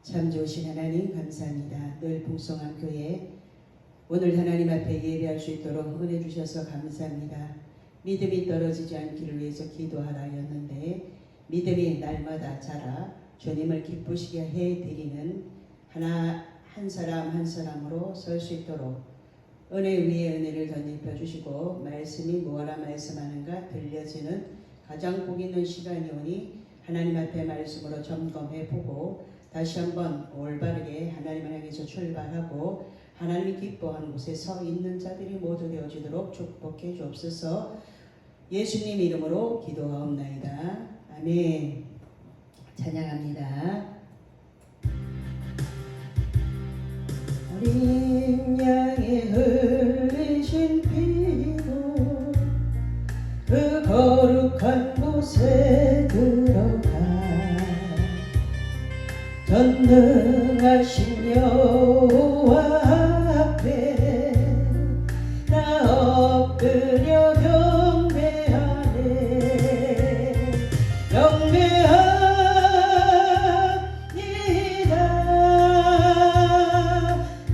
참 좋으신 하나님 감사합니다. 늘 풍성한 교회 오늘 하나님 앞에 예배할 수 있도록 은혜 주셔서 감사합니다. 믿음이 떨어지지 않기를 위해서 기도하라였는데 믿음이 날마다 자라 주님을 기쁘시게 해드리는 한 사람 한 사람으로 설 수 있도록 은혜 위에 은혜를 덧입혀 주시고 말씀이 무엇라 말씀하는가 들려지는 가장 복 있는 시간이 오니 하나님 앞에 말씀으로 점검해보고 다시 한번 올바르게 하나님을 향해서 출발하고 하나님이 기뻐하는 곳에 서 있는 자들이 모두 되어지도록 축복해 주옵소서. 예수님 이름으로 기도하옵나이다. 아멘. 찬양합니다. 어린 양의 흘리신 피로 그 거룩한 곳에 들어가 전능하신 여호와 앞에 나 엎드려 경배하네. 경배합니다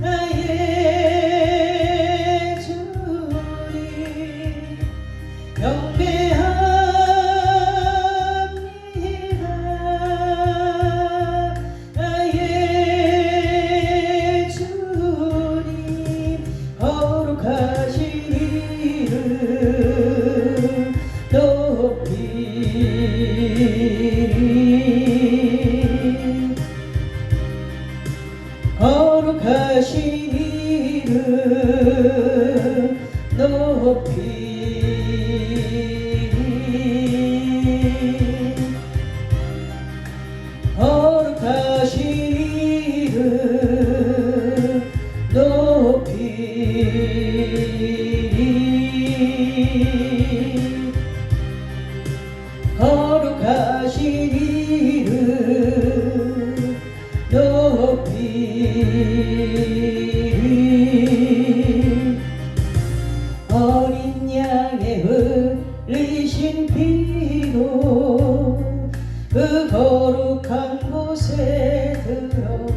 나의 주님. 경배합니다 나의 주님. 거룩하신 이름 높이리. 거룩하신 이름 높이리. 거룩하신 이름 높이리. 거룩하신 이름 높이리. 어린 양의 흘리신 피로 그 거룩한 곳에 들어가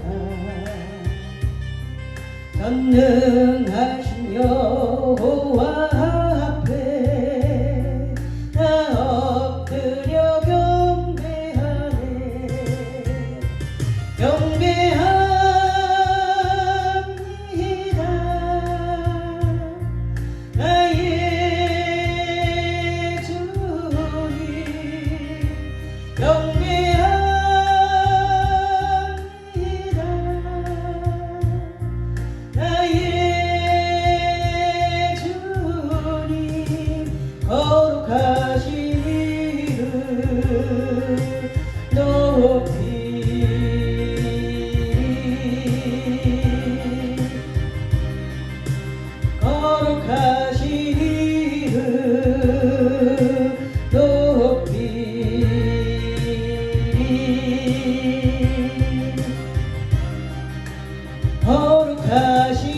전능하신 여호와 앞에 나 엎드려 경배하네. 경배합니다 나의 주님. 경배합니다 나의 주님. 거룩하신 이름 높이리. 거룩하신 이름 높이리. 거룩하신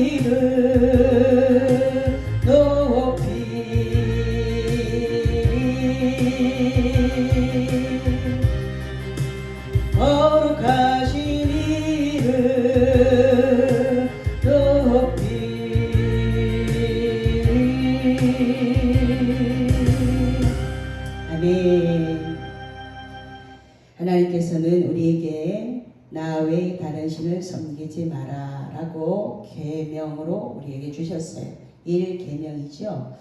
이름 높이리. 거룩하신 이름 높이리. 아멘. 하나님께서는 우리에게 나 외에 다른 신을 섬기지 마라 라고 계명으로 우리에게 주셨어요. 1계명이죠.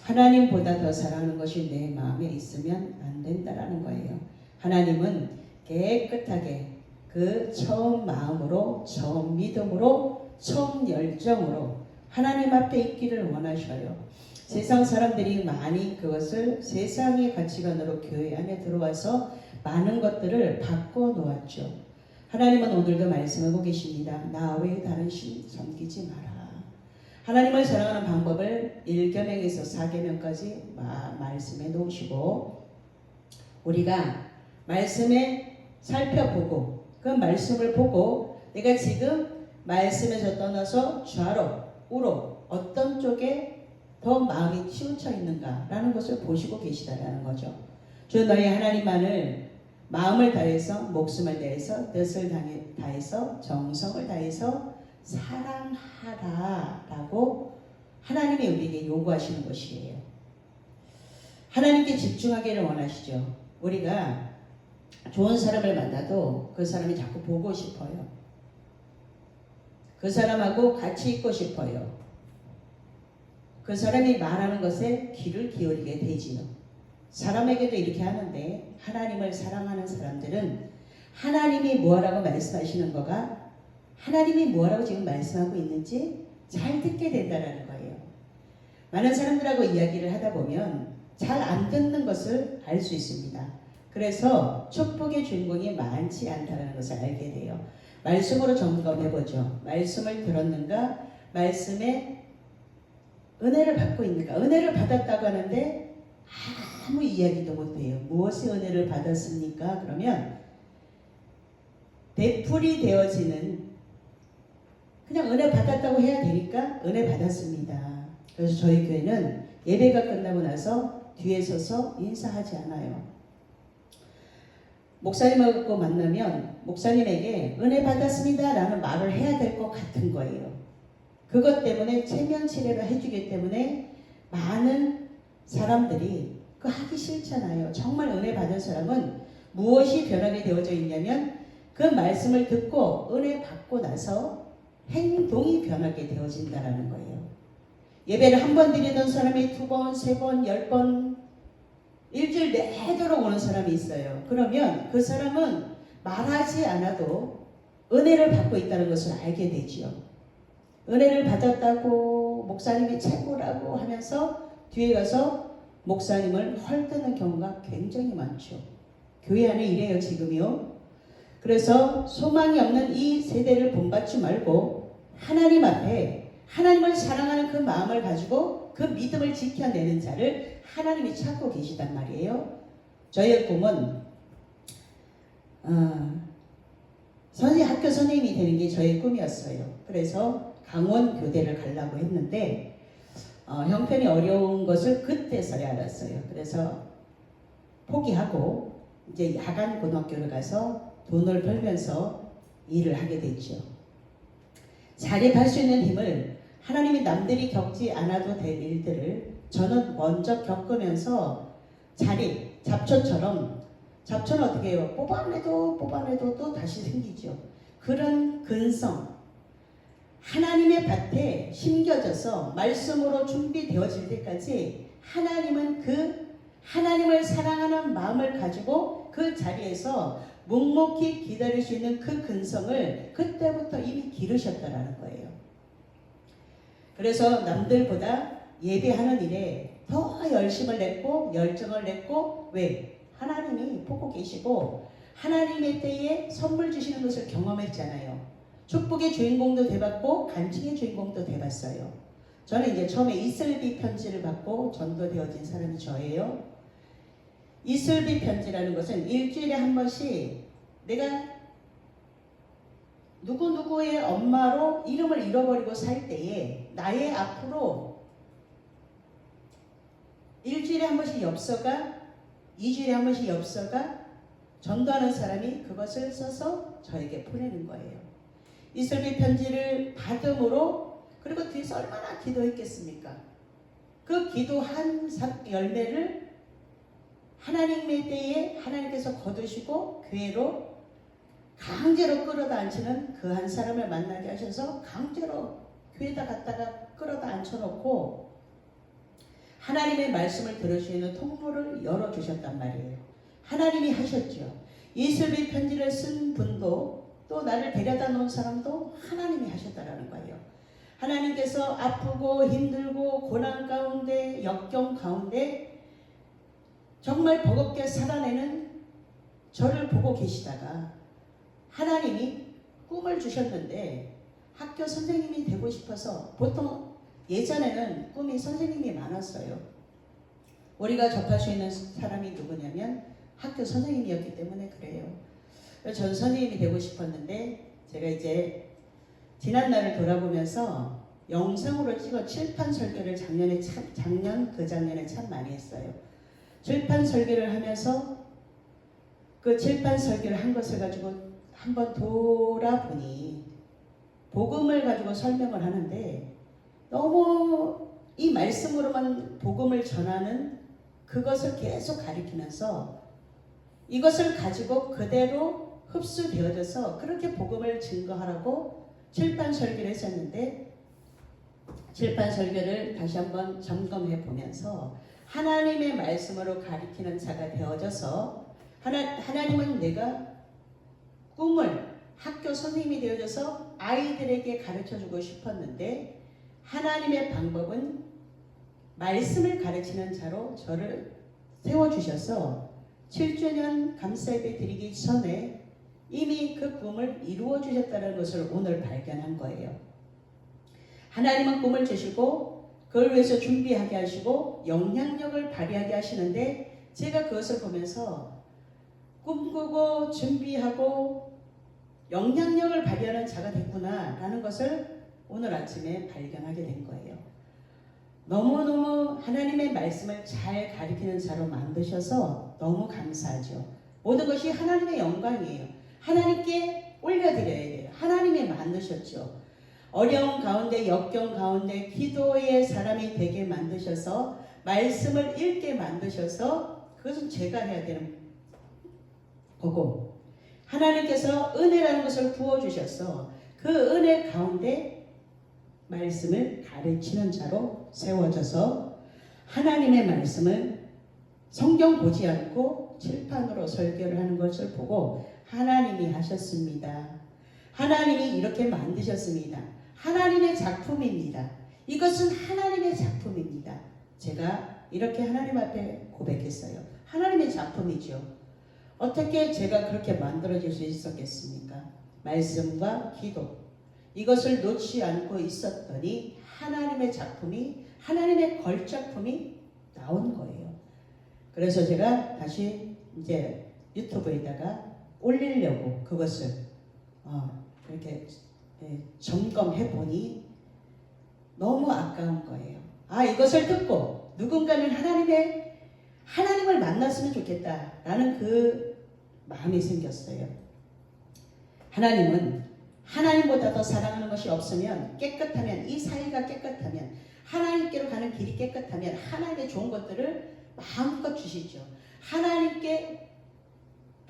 하나님보다 더 사랑하는 것이 내 마음에 있으면 안 된다라는 거예요. 하나님은 깨끗하게 그 처음 마음으로, 처음 믿음으로, 처음 열정으로 하나님 앞에 있기를 원하셔요. 세상 사람들이 많이 그것을 세상의 가치관으로 교회 안에 들어와서 많은 것들을 바꿔 놓았죠. 하나님은 오늘도 말씀하고 계십니다. 나 외에 다른 신 섬기지 마라. 하나님을 사랑하는 방법을 1계명에서 4계명까지 말씀해 놓으시고 우리가 말씀에 살펴보고 그 말씀을 보고 내가 지금 말씀에서 떠나서 좌로 우로 어떤 쪽에 더 마음이 치우쳐 있는가 라는 것을 보시고 계시다라는 거죠. 주 너희 하나님만을 마음을 다해서, 목숨을 다해서, 뜻을 다해서, 정성을 다해서 사랑하라라고 하나님이 우리에게 요구하시는 것이에요. 하나님께 집중하기를 원하시죠. 우리가 좋은 사람을 만나도 그 사람이 자꾸 보고 싶어요. 그 사람하고 같이 있고 싶어요. 그 사람이 말하는 것에 귀를 기울이게 되지요. 사람에게도 이렇게 하는데 하나님을 사랑하는 사람들은 하나님이 뭐라고 말씀하시는 거가 하나님이 뭐라고 지금 말씀하고 있는지 잘 듣게 된다는 거예요. 많은 사람들하고 이야기를 하다 보면 잘 안 듣는 것을 알 수 있습니다. 그래서 축복의 주인공이 많지 않다는 것을 알게 돼요. 말씀으로 점검해보죠. 말씀을 들었는가? 말씀에 은혜를 받고 있는가? 은혜를 받았다고 하는데 아무 이야기도 못해요. 무엇의 은혜를 받았습니까? 그러면 되풀이 되어지는 그냥 은혜 받았다고 해야 되니까 은혜 받았습니다. 그래서 저희 교회는 예배가 끝나고 나서 뒤에 서서 인사하지 않아요. 목사님하고 만나면 목사님에게 은혜 받았습니다 라는 말을 해야 될 것 같은 거예요. 그것 때문에 체면 치레를 해주기 때문에 많은 사람들이 그 하기 싫잖아요. 정말 은혜 받은 사람은 무엇이 변하게 되어져 있냐면 그 말씀을 듣고 은혜 받고 나서 행동이 변하게 되어진다라는 거예요. 예배를 한 번 드리던 사람이 2번, 3번, 10번 일주일 내도록 오는 사람이 있어요. 그러면 그 사람은 말하지 않아도 은혜를 받고 있다는 것을 알게 되지요. 은혜를 받았다고 목사님이 최고라고 하면서 뒤에 가서 목사님을 헐뜯는 경우가 굉장히 많죠. 교회 안에 이래요 지금요. 그래서 소망이 없는 이 세대를 본받지 말고 하나님 앞에 하나님을 사랑하는 그 마음을 가지고 그 믿음을 지켜내는 자를 하나님이 찾고 계시단 말이에요. 저희의 꿈은 학교 선생님이 되는 게 저의 꿈이었어요. 그래서 강원 교대를 가려고 했는데 형편이 어려운 것을 그때서야 알았어요. 그래서 포기하고 이제 야간 고등학교를 가서 돈을 벌면서 일을 하게 됐죠. 자리에 갈 수 있는 힘을 하나님이 남들이 겪지 않아도 될 일들을 저는 먼저 겪으면서 잡초처럼 잡초는 어떻게 해요? 뽑아내도 또 다시 생기죠. 그런 근성 하나님의 밭에 심겨져서 말씀으로 준비되어질 때까지 하나님은 그 하나님을 사랑하는 마음을 가지고 그 자리에서 묵묵히 기다릴 수 있는 그 근성을 그때부터 이미 기르셨다라는 거예요. 그래서 남들보다 예배하는 일에 더 열심을 냈고 열정을 냈고 왜? 하나님이 보고 계시고 하나님의 때에 선물 주시는 것을 경험했잖아요. 축복의 주인공도 돼봤고 간증의 주인공도 돼봤어요. 저는 이제 처음에 이슬비 편지를 받고 전도되어진 사람이 저예요. 이슬비 편지라는 것은 일주일에 한 번씩 내가 누구누구의 엄마로 이름을 잃어버리고 살 때에 나의 앞으로 일주일에 한 번씩 엽서가 2주일에 한 번씩 엽서가 전도하는 사람이 그것을 써서 저에게 보내는 거예요. 이슬비 편지를 받음으로 그리고 뒤에서 얼마나 기도했겠습니까? 그 기도한 열매를 하나님의 때에 하나님께서 거두시고 교회로 강제로 끌어다 앉히는 그 한 사람을 만나게 하셔서 강제로 교회에다 갖다가 끌어다 앉혀놓고 하나님의 말씀을 들을 수 있는 통로를 열어주셨단 말이에요. 하나님이 하셨죠. 이슬비 편지를 쓴 분도 또 나를 데려다 놓은 사람도 하나님이 하셨다라는 거예요. 하나님께서 아프고 힘들고 고난 가운데 역경 가운데 정말 버겁게 살아내는 저를 보고 계시다가 하나님이 꿈을 주셨는데 학교 선생님이 되고 싶어서 보통 예전에는 꿈이 선생님이 많았어요. 우리가 접할 수 있는 사람이 누구냐면 학교 선생님이었기 때문에 그래요. 전 선생님이 되고 싶었는데 제가 이제 지난날을 돌아보면서 영상으로 찍어 칠판 설교를 작년에 참 많이 했어요. 칠판 설교를 하면서 그 칠판 설교를 한 것을 가지고 한번 돌아보니 복음을 가지고 설명을 하는데 너무 이 말씀으로만 복음을 전하는 그것을 계속 가리키면서 이것을 가지고 그대로 흡수되어져서 그렇게 복음을 증거하라고 칠판 설교를 했었는데 칠판 설교를 다시 한번 점검해 보면서 하나님의 말씀으로 가리키는 자가 되어져서 하나님은 내가 꿈을 학교 선생님이 되어져서 아이들에게 가르쳐주고 싶었는데 하나님의 방법은 말씀을 가르치는 자로 저를 세워주셔서 7주년 감사예배 드리기 전에 이미 그 꿈을 이루어 주셨다는 것을 오늘 발견한 거예요. 하나님은 꿈을 주시고 그걸 위해서 준비하게 하시고 영향력을 발휘하게 하시는데 제가 그것을 보면서 꿈꾸고 준비하고 영향력을 발휘하는 자가 됐구나 라는 것을 오늘 아침에 발견하게 된 거예요. 너무너무 하나님의 말씀을 잘 가리키는 자로 만드셔서 너무 감사하죠. 모든 것이 하나님의 영광이에요. 하나님께 올려드려야 돼요. 하나님이 만드셨죠. 어려운 가운데 역경 가운데 기도의 사람이 되게 만드셔서 말씀을 읽게 만드셔서 그것은 제가 해야 되는 거고 하나님께서 은혜라는 것을 부어주셔서 그 은혜 가운데 말씀을 가르치는 자로 세워져서 하나님의 말씀을 성경 보지 않고 칠판으로 설교를 하는 것을 보고 하나님이 하셨습니다. 하나님이 이렇게 만드셨습니다. 하나님의 작품입니다. 이것은 하나님의 작품입니다. 제가 이렇게 하나님 앞에 고백했어요. 하나님의 작품이죠. 어떻게 제가 그렇게 만들어질 수 있었겠습니까? 말씀과 기도 이것을 놓지 않고 있었더니 하나님의 작품이 하나님의 걸작품이 나온 거예요. 그래서 제가 다시 이제 유튜브에다가 올리려고 그것을 이렇게 점검해 보니 너무 아까운 거예요. 이것을 듣고 누군가는 하나님을 만났으면 좋겠다라는 그 마음이 생겼어요. 하나님은 하나님보다 더 사랑하는 것이 없으면 깨끗하면 이 사이가 깨끗하면 하나님께로 가는 길이 깨끗하면 하나님의 좋은 것들을 마음껏 주시죠. 하나님께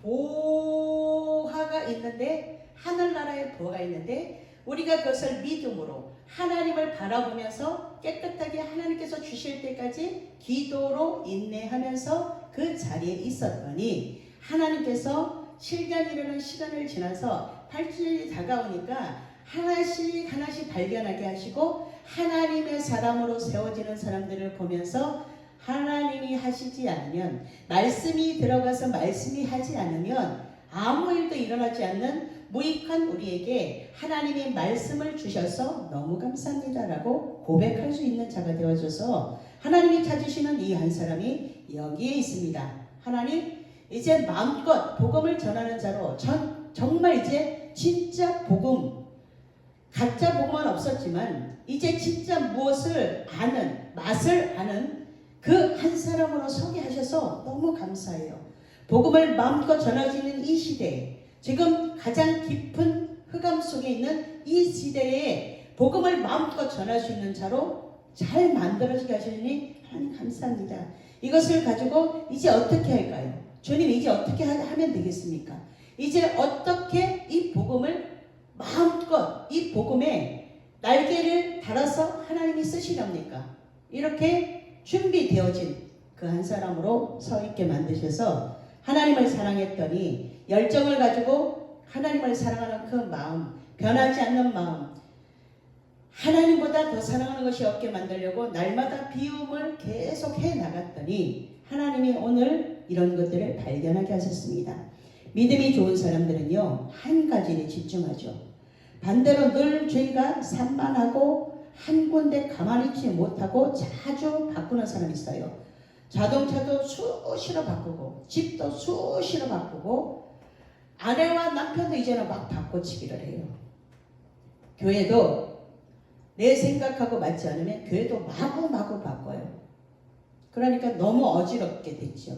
보화가 있는데 하늘나라에 보화가 있는데 우리가 그것을 믿음으로 하나님을 바라보면서 깨끗하게 하나님께서 주실 때까지 기도로 인내하면서 그 자리에 있었더니 하나님께서 실견이라는 시간을 지나서 8주일이 다가오니까 하나씩 발견하게 하시고 하나님의 사람으로 세워지는 사람들을 보면서 하나님이 하시지 않으면 말씀이 들어가서 말씀이 하지 않으면 아무 일도 일어나지 않는 무익한 우리에게 하나님이 말씀을 주셔서 너무 감사합니다라고 고백할 수 있는 자가 되어줘서 하나님이 찾으시는 이 한 사람이 여기에 있습니다. 하나님 이제 마음껏 복음을 전하는 자로 정말 이제 진짜 복음 가짜 복음은 없었지만 이제 진짜 무엇을 아는 맛을 아는 그 한 사람으로 서게 하셔서 너무 감사해요. 복음을 마음껏 전해지는 이 시대에 지금 가장 깊은 흑암 속에 있는 이 시대에 복음을 마음껏 전할 수 있는 자로 잘 만들어지게 하시니 하나님 감사합니다. 이것을 가지고 이제 어떻게 할까요? 주님 이제 어떻게 하면 되겠습니까? 이제 어떻게 이 복음을 마음껏 이 복음에 날개를 달아서 하나님이 쓰시렵니까? 이렇게 준비되어진 그 한 사람으로 서 있게 만드셔서 하나님을 사랑했더니 열정을 가지고 하나님을 사랑하는 그 마음, 변하지 않는 마음, 하나님보다 더 사랑하는 것이 없게 만들려고 날마다 비움을 계속 해나갔더니 하나님이 오늘 이런 것들을 발견하게 하셨습니다. 믿음이 좋은 사람들은요 한 가지에 집중하죠. 반대로 늘 죄가 산만하고 한 군데 가만히 있지 못하고 자주 바꾸는 사람이 있어요. 자동차도 수시로 바꾸고 집도 수시로 바꾸고 아내와 남편도 이제는 막 바꿔치기를 해요. 교회도 내 생각하고 맞지 않으면 교회도 마구마구 바꿔요. 그러니까 너무 어지럽게 됐죠.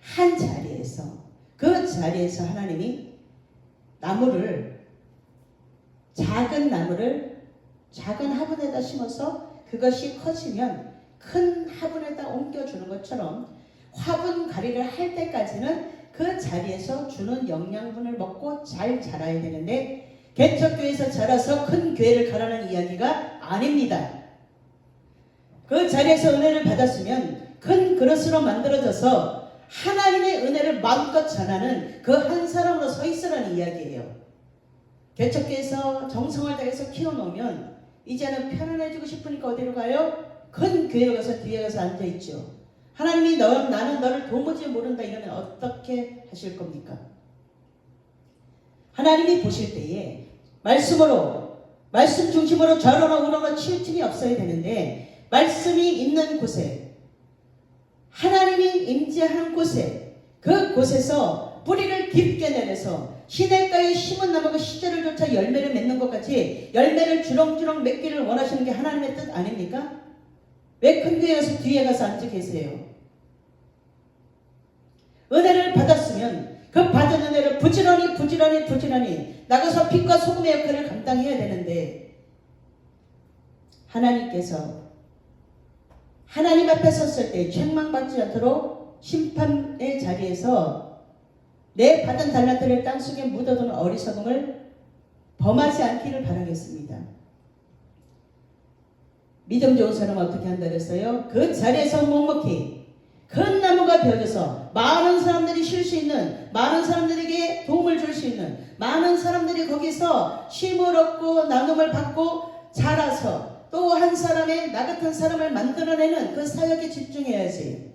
한 자리에서 그 자리에서 하나님이 작은 나무를 작은 화분에다 심어서 그것이 커지면 큰 화분에다 옮겨주는 것처럼 화분 가리를 할 때까지는 그 자리에서 주는 영양분을 먹고 잘 자라야 되는데, 개척교회에서 자라서 큰 교회를 가라는 이야기가 아닙니다. 그 자리에서 은혜를 받았으면 큰 그릇으로 만들어져서 하나님의 은혜를 마음껏 전하는 그 한 사람으로 서 있으라는 이야기예요. 개척교회에서 정성을 다해서 키워놓으면 이제는 편안해지고 싶으니까 어디로 가요? 큰 교회로 가서 뒤에 가서 앉아있죠. 하나님이 나는 너를 도무지 모른다 이러면 어떻게 하실 겁니까? 하나님이 보실 때에 말씀 중심으로 좌로나 우로나 치우침이 없어야 되는데, 말씀이 있는 곳에, 하나님이 임재하는 곳에, 그곳에서 뿌리를 깊게 내려서 시냇가에 심은 나무가 시절을 쫓아 열매를 맺는 것 같이 열매를 주렁주렁 맺기를 원하시는 게 하나님의 뜻 아닙니까? 왜 큰 교회 가서 뒤에 가서 앉아 계세요? 은혜를 받았으면 그 받은 은혜를 부지런히 나가서 빛과 소금의 역할을 감당해야 되는데, 하나님께서 하나님 앞에 섰을 때 책망받지 않도록 심판의 자리에서 내 받은 달란트를 땅속에 묻어두는 어리석음을 범하지 않기를 바라겠습니다. 믿음 좋은 사람은 어떻게 한다 그랬어요? 그 자리에서 묵묵히 큰 나무가 되어져서 많은 사람들이 쉴 수 있는, 많은 사람들에게 도움을 줄 수 있는, 많은 사람들이 거기서 쉼을 얻고 나눔을 받고 자라서 또 한 사람의 나 같은 사람을 만들어내는 그 사역에 집중해야지.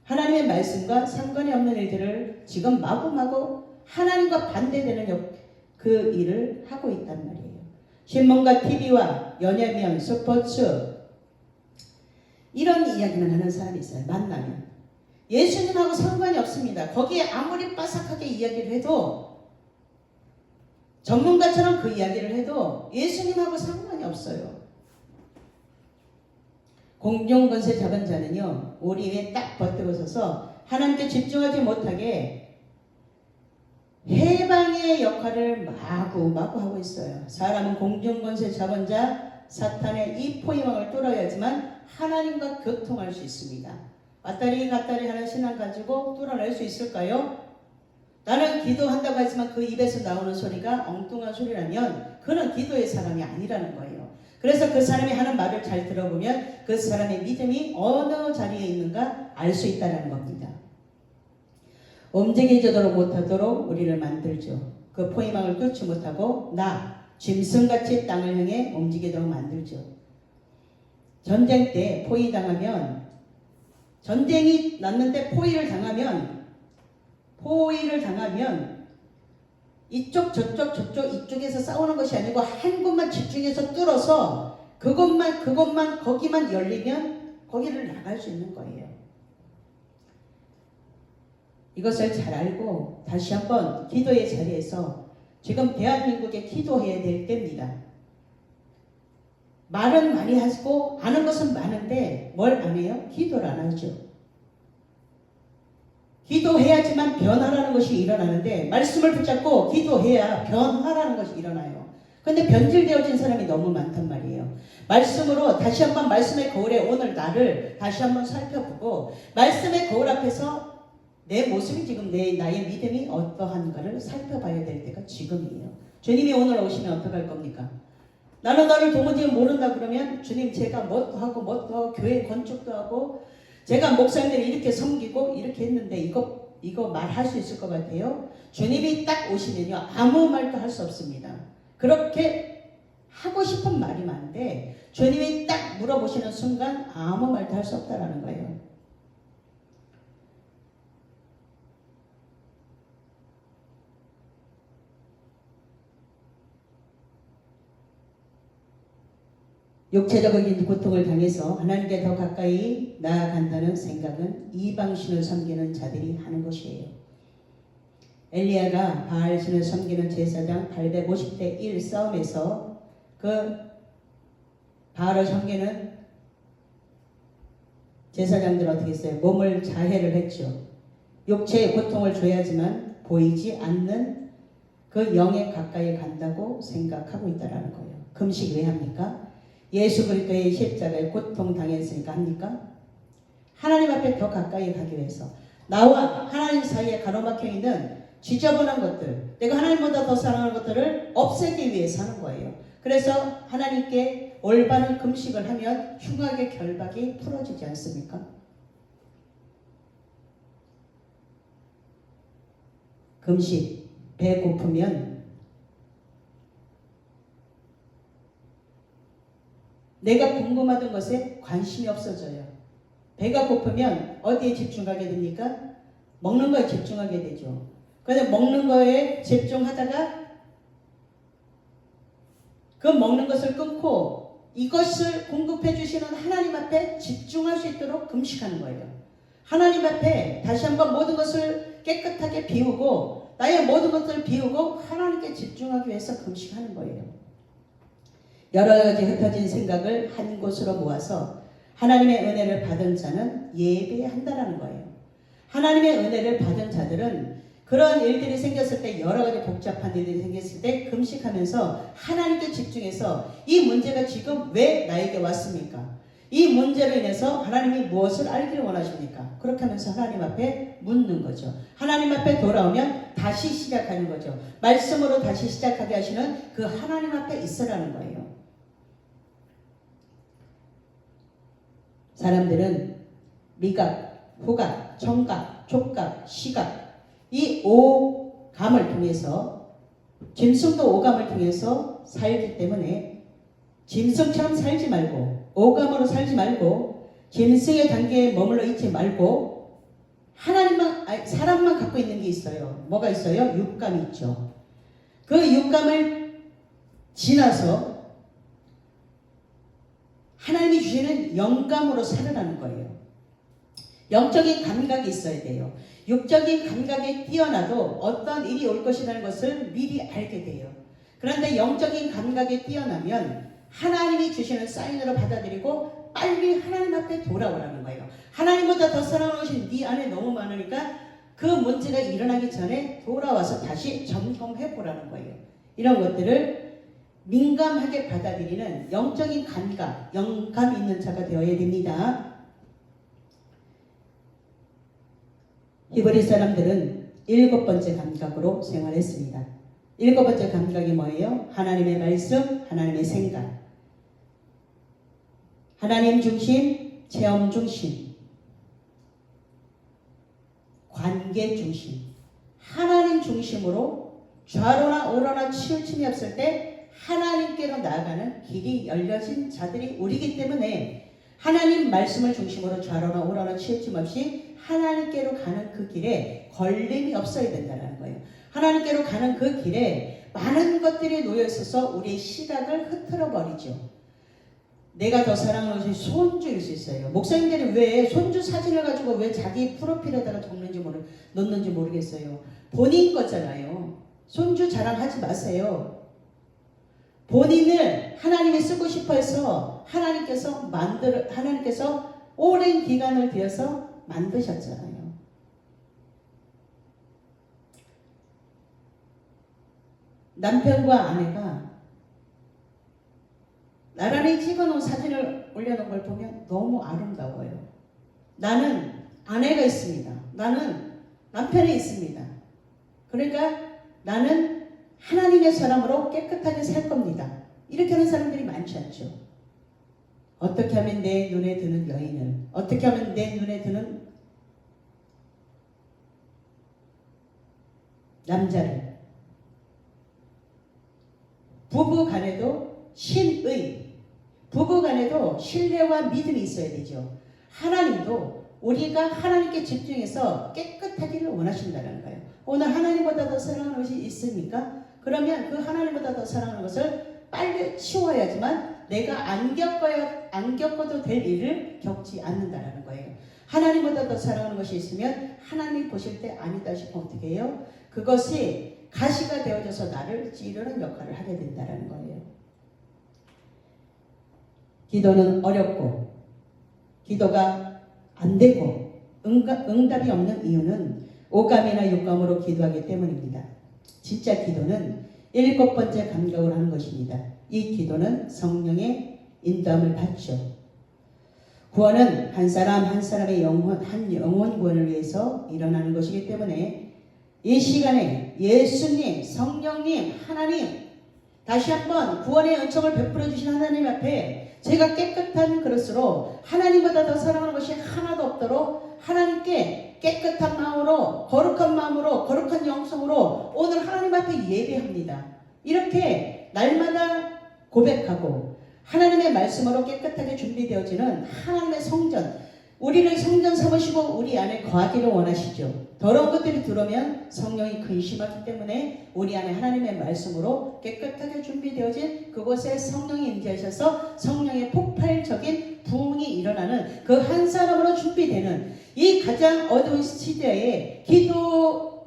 하나님의 말씀과 상관이 없는 일들을 지금 마구마구 하나님과 반대되는 그 일을 하고 있단 말이에요. 신문과 TV와 연예면, 스포츠 이런 이야기만 하는 사람이 있어요. 만나면 예수님하고 상관이 없습니다. 거기에 아무리 빠삭하게 이야기를 해도, 전문가처럼 그 이야기를 해도 예수님하고 상관이 없어요. 공중권세 잡은 자는요, 우리 위에 딱 버티고 서서 하나님께 집중하지 못하게 해방의 역할을 마구마구 하고 있어요. 사람은 공중권세 잡은 자 사탄의 이 포위망을 뚫어야지만 하나님과 교통할 수 있습니다. 왔다리 갔다리 하는 신앙 가지고 뚫어낼 수 있을까요? 나는 기도한다고 하지만 그 입에서 나오는 소리가 엉뚱한 소리라면 그는 기도의 사람이 아니라는 거예요. 그래서 그 사람이 하는 말을 잘 들어보면 그 사람의 믿음이 어느 자리에 있는가 알 수 있다는 겁니다. 움직이지도 못하도록 우리를 만들죠. 그 포위망을 뚫지 못하고 짐승같이 땅을 향해 움직이도록 만들죠. 전쟁 때 전쟁이 났는데 포위를 당하면 이쪽 저쪽 이쪽에서 싸우는 것이 아니고 한 곳만 집중해서 뚫어서 그것만 거기만 열리면 거기를 나갈 수 있는 거예요. 이것을 잘 알고 다시 한번 기도의 자리에서 지금 대한민국에 기도해야 될 때입니다. 말은 많이 하시고 아는 것은 많은데 뭘 안 해요? 기도를 안 하죠. 기도해야지만 변화라는 것이 일어나는데, 말씀을 붙잡고 기도해야 변화라는 것이 일어나요. 그런데 변질되어진 사람이 너무 많단 말이에요. 말씀으로 다시 한번 말씀의 거울에 오늘 나를 다시 한번 살펴보고, 말씀의 거울 앞에서 내 모습이 지금 나의 믿음이 어떠한가를 살펴봐야 될 때가 지금이에요. 주님이 오늘 오시면 어떡할 겁니까? 나는 너를 도무지 모른다 그러면, 주님 제가 뭣도 하고 교회 건축도 하고 제가 목사님들 이렇게 섬기고 이렇게 했는데 이거 말할 수 있을 것 같아요? 주님이 딱 오시면요, 아무 말도 할 수 없습니다. 그렇게 하고 싶은 말이 많은데 주님이 딱 물어보시는 순간 아무 말도 할 수 없다라는 거예요. 육체적인 고통을 당해서 하나님께 더 가까이 나아간다는 생각은 이방신을 섬기는 자들이 하는 것이에요. 엘리야가 바알신을 섬기는 제사장 850대 1 싸움에서 그 바알을 섬기는 제사장들은 어떻게 했어요? 몸을 자해를 했죠. 육체의 고통을 줘야지만 보이지 않는 그 영에 가까이 간다고 생각하고 있다는 거예요. 금식 왜 합니까? 예수 그리스도의 십자가에 고통 당했으니까 합니까? 하나님 앞에 더 가까이 가기 위해서, 나와 하나님 사이에 가로막혀 있는 지저분한 것들, 내가 하나님보다 더 사랑하는 것들을 없애기 위해서 하는 거예요. 그래서 하나님께 올바른 금식을 하면 흉악의 결박이 풀어지지 않습니까? 금식, 배 고프면 내가 궁금하던 것에 관심이 없어져요. 배가 고프면 어디에 집중하게 됩니까? 먹는 거에 집중하게 되죠. 그런데 먹는 거에 집중하다가 그 먹는 것을 끊고 이것을 공급해 주시는 하나님 앞에 집중할 수 있도록 금식하는 거예요. 하나님 앞에 다시 한번 모든 것을 깨끗하게 비우고, 나의 모든 것들을 비우고 하나님께 집중하기 위해서 금식하는 거예요. 여러 가지 흩어진 생각을 한 곳으로 모아서 하나님의 은혜를 받은 자는 예배한다라는 거예요. 하나님의 은혜를 받은 자들은 그런 일들이 생겼을 때, 여러 가지 복잡한 일들이 생겼을 때 금식하면서 하나님께 집중해서 이 문제가 지금 왜 나에게 왔습니까? 이 문제로 인해서 하나님이 무엇을 알기를 원하십니까? 그렇게 하면서 하나님 앞에 묻는 거죠. 하나님 앞에 돌아오면 다시 시작하는 거죠. 말씀으로 다시 시작하게 하시는 그 하나님 앞에 있으라는 거예요. 사람들은 미각, 후각, 청각, 촉각, 시각, 이 오감을 통해서, 짐승도 오감을 통해서 살기 때문에 짐승처럼 살지 말고, 오감으로 살지 말고, 짐승의 단계에 머물러 있지 말고, 사람만 갖고 있는 게 있어요. 뭐가 있어요? 육감이 있죠. 그 육감을 지나서 하나님이 주시는 영감으로 살아가는 거예요. 영적인 감각이 있어야 돼요. 육적인 감각에 뛰어나도 어떤 일이 올 것이라는 것을 미리 알게 돼요. 그런데 영적인 감각에 뛰어나면 하나님이 주시는 사인으로 받아들이고 빨리 하나님 앞에 돌아오라는 거예요. 하나님보다 더 사랑하는 것이 네 안에 너무 많으니까 그 문제가 일어나기 전에 돌아와서 다시 점검해 보라는 거예요. 이런 것들을 민감하게 받아들이는 영적인 감각, 영감 있는 자가 되어야 됩니다. 히브리 사람들은 7번째 감각으로 생활했습니다. 7번째 감각이 뭐예요? 하나님의 말씀, 하나님의 생각, 하나님 중심, 체험 중심, 관계 중심, 하나님 중심으로 좌로나 우로나 치우침이 없을 때 하나님께로 나아가는 길이 열려진 자들이 우리이기 때문에 하나님 말씀을 중심으로 좌로나 우로나 치우침 없이 하나님께로 가는 그 길에 걸림이 없어야 된다는 거예요. 하나님께로 가는 그 길에 많은 것들이 놓여 있어서 우리의 시각을 흐트러 버리죠. 내가 더 사랑하는 것이 손주일 수 있어요. 목사님들이 왜 손주 사진을 가지고 왜 자기 프로필에다가 넣는지 모르겠어요. 본인 거잖아요. 손주 자랑하지 마세요. 본인을 하나님이 쓰고 싶어 해서 하나님께서 오랜 기간을 들여서 만드셨잖아요. 남편과 아내가 나란히 찍어놓은 사진을 올려놓은 걸 보면 너무 아름다워요. 나는 아내가 있습니다. 나는 남편이 있습니다. 그러니까 나는 하나님의 사람으로 깨끗하게 살 겁니다. 이렇게 하는 사람들이 많지 않죠. 어떻게 하면 내 눈에 드는 여인을, 어떻게 하면 내 눈에 드는 남자를, 부부 간에도 부부 간에도 신뢰와 믿음이 있어야 되죠. 하나님도 우리가 하나님께 집중해서 깨끗하기를 원하신다는 거예요. 오늘 하나님보다 더 사랑하는 것이 있습니까? 그러면 그 하나님보다 더 사랑하는 것을 빨리 치워야지만 내가 안 겪어도 될 일을 겪지 않는다라는 거예요. 하나님보다 더 사랑하는 것이 있으면 하나님이 보실 때 아니다 싶으면 어떻게 해요? 그것이 가시가 되어져서 나를 찌르는 역할을 하게 된다라는 거예요. 기도는 어렵고 기도가 안 되고 응답이 없는 이유는 오감이나 육감으로 기도하기 때문입니다. 진짜 기도는 7번째 감각으로 하는 것입니다. 이 기도는 성령의 인도함을 받죠. 구원은 한 사람 한 사람의 한 영혼 구원을 위해서 일어나는 것이기 때문에 이 시간에 예수님, 성령님, 하나님 다시 한번 구원의 은총을 베풀어 주신 하나님 앞에 제가 깨끗한 그릇으로 하나님보다 더 사랑하는 것이 하나도 없도록 하나님께 깨끗한 마음으로 거룩한 영성으로 오늘 하나님 앞에 예배합니다. 이렇게 날마다 고백하고 하나님의 말씀으로 깨끗하게 준비되어지는 하나님의 성전, 우리를 성전 삼으시고 우리 안에 거하기를 원하시죠. 더러운 것들이 들어오면 성령이 근심하기 때문에 우리 안에 하나님의 말씀으로 깨끗하게 준비되어진 그곳에 성령이 임재하셔서 성령의 폭발적인 부흥이 일어나는 그 한 사람으로 준비되는 이 가장 어두운 시대에 기도함으로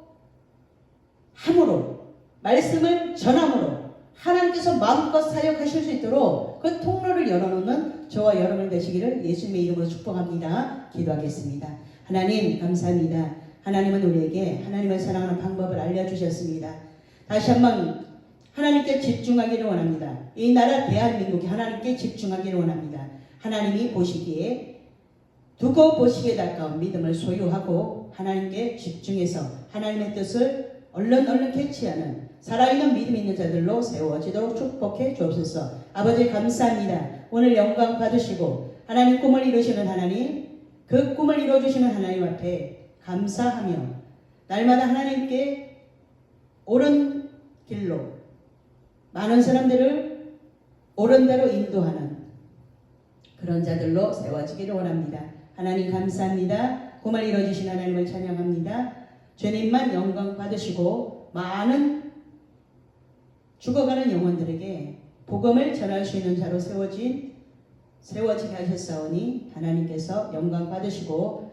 말씀을 전함으로 하나님께서 마음껏 사역하실 수 있도록 그 통로를 열어놓는 저와 여러분 되시기를 예수님의 이름으로 축복합니다. 기도하겠습니다. 하나님 감사합니다. 하나님은 우리에게 하나님을 사랑하는 방법을 알려주셨습니다. 다시 한번 하나님께 집중하기를 원합니다. 이 나라 대한민국이 하나님께 집중하기를 원합니다. 하나님이 보시기에 두고 보시기에 가까운 믿음을 소유하고 하나님께 집중해서 하나님의 뜻을 얼른 캐치하는 살아있는 믿음 있는 자들로 세워지도록 축복해 주옵소서. 아버지 감사합니다. 오늘 영광 받으시고 하나님 꿈을 이루시는 하나님, 그 꿈을 이루어주시는 하나님 앞에 감사하며 날마다 하나님께 옳은 길로 많은 사람들을 옳은 대로 인도하는 그런 자들로 세워지기를 원합니다. 하나님 감사합니다. 꿈을 이루어주신 하나님을 찬양합니다. 주님만 영광 받으시고 많은 죽어가는 영혼들에게 복음을 전할 수 있는 자로 세워지게 하셨사오니 하나님께서 영광 받으시고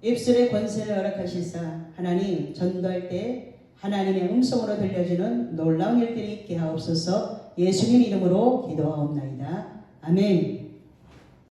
입술의 권세를 허락하시사 하나님 전도할 때 하나님의 음성으로 들려지는 놀라운 일들이 있게 하옵소서. 예수님 이름으로 기도하옵나이다. 아멘.